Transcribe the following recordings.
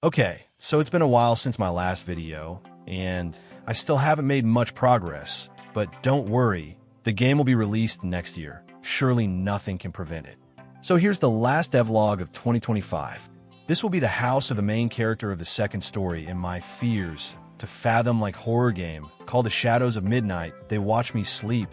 Okay, so it's been a while since my last video, and I still haven't made much progress, but don't worry, the game will be released next year. Surely nothing can prevent it. So here's the last devlog of 2025. This will be the house of the main character of the second story in my fears to fathom like horror game called The Shadows of Midnight. They Watch Me Sleep,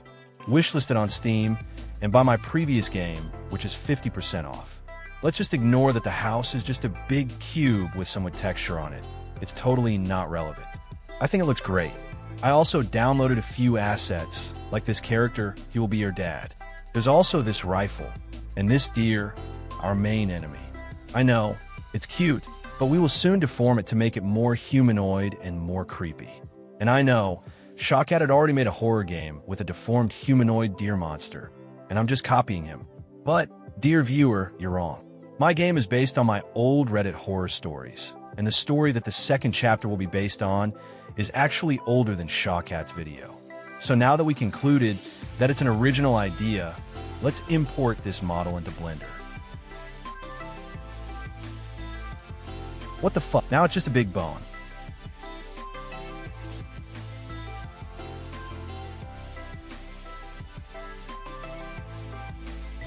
wishlisted on Steam, and by my previous game, which is 50% off. Let's just ignore that the house is just a big cube with some texture on it. It's totally not relevant. I think it looks great. I also downloaded a few assets, like this character, he will be your dad. There's also this rifle, and this deer, our main enemy. I know, it's cute, but we will soon deform it to make it more humanoid and more creepy. And I know, Shotcat had already made a horror game with a deformed humanoid deer monster, and I'm just copying him. But, dear viewer, you're wrong. My game is based on my old Reddit horror stories, and the story that the second chapter will be based on is actually older than Shawcat's video. So now that we concluded that it's an original idea, let's import this model into Blender. What the fuck? Now it's just a big bone.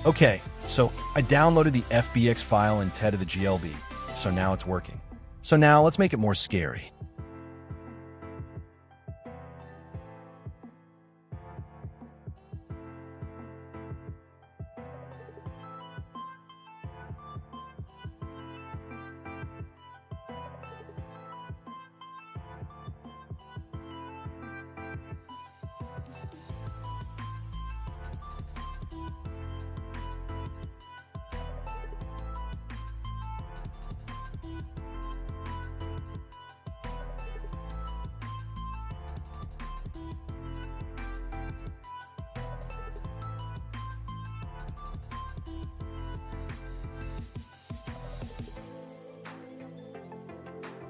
Okay, so I downloaded the FBX file and TED of the GLB, so now it's working. So now let's make it more scary.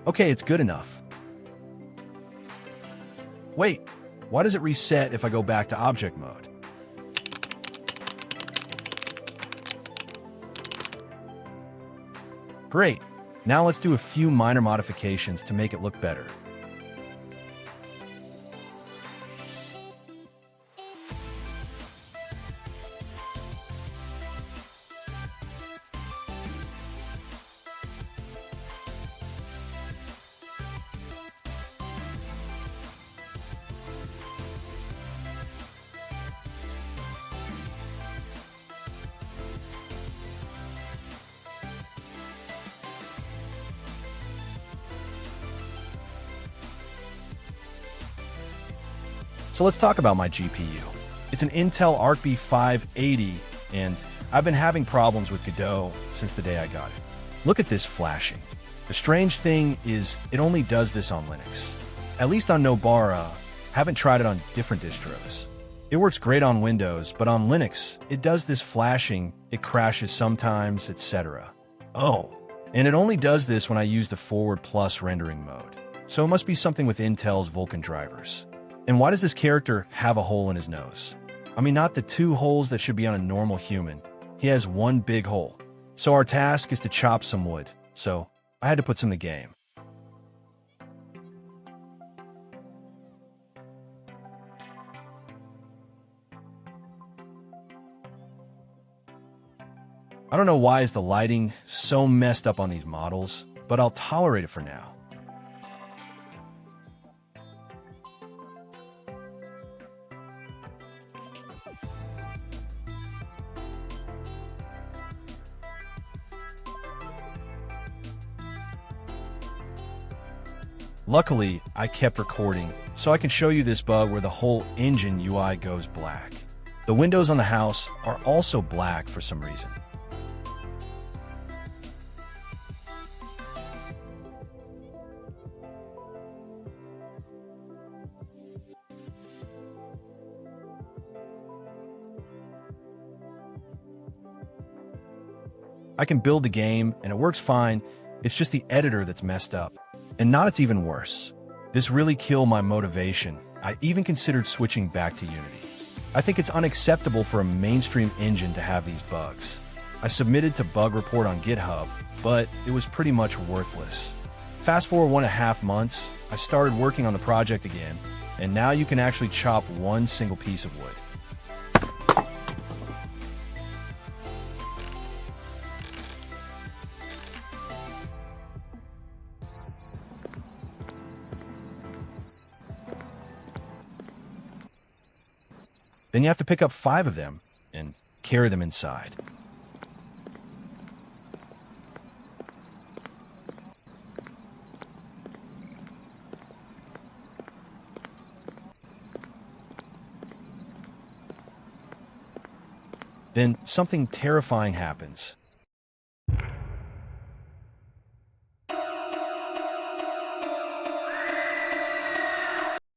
Okay, it's good enough. Wait, why does it reset if I go back to object mode? Great, now let's do a few minor modifications to make it look better. So let's talk about my GPU. It's an Intel Arc B580, and I've been having problems with Godot since the day I got it. Look at this flashing. The strange thing is it only does this on Linux. At least on Nobara, haven't tried it on different distros. It works great on Windows, but on Linux, it does this flashing, it crashes sometimes, etc. Oh, and it only does this when I use the forward plus rendering mode. So it must be something with Intel's Vulkan drivers. And why does this character have a hole in his nose? I mean, not the two holes that should be on a normal human. He has one big hole. So our task is to chop some wood. So I had to put some in the game. I don't know why is the lighting so messed up on these models, but I'll tolerate it for now. Luckily, I kept recording, so I can show you this bug where the whole engine UI goes black. The windows on the house are also black for some reason. I can build the game, and it works fine. It's just the editor that's messed up. And not it's even worse. This really killed my motivation. I even considered switching back to Unity. I think it's unacceptable for a mainstream engine to have these bugs. I submitted to bug report on GitHub, but it was pretty much worthless. Fast forward 1.5 months, I started working on the project again, and now you can actually chop one single piece of wood. Then you have to pick up 5 of them and carry them inside. Then something terrifying happens.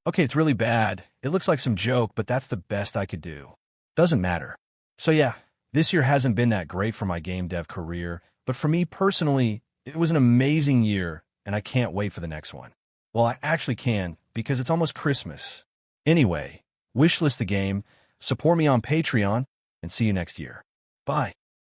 Okay, it's really bad. It looks like some joke, but that's the best I could do. Doesn't matter. So yeah, this year hasn't been that great for my game dev career, but for me personally, it was an amazing year, and I can't wait for the next one. Well, I actually can, because it's almost Christmas. Anyway, wishlist the game, support me on Patreon, and see you next year. Bye.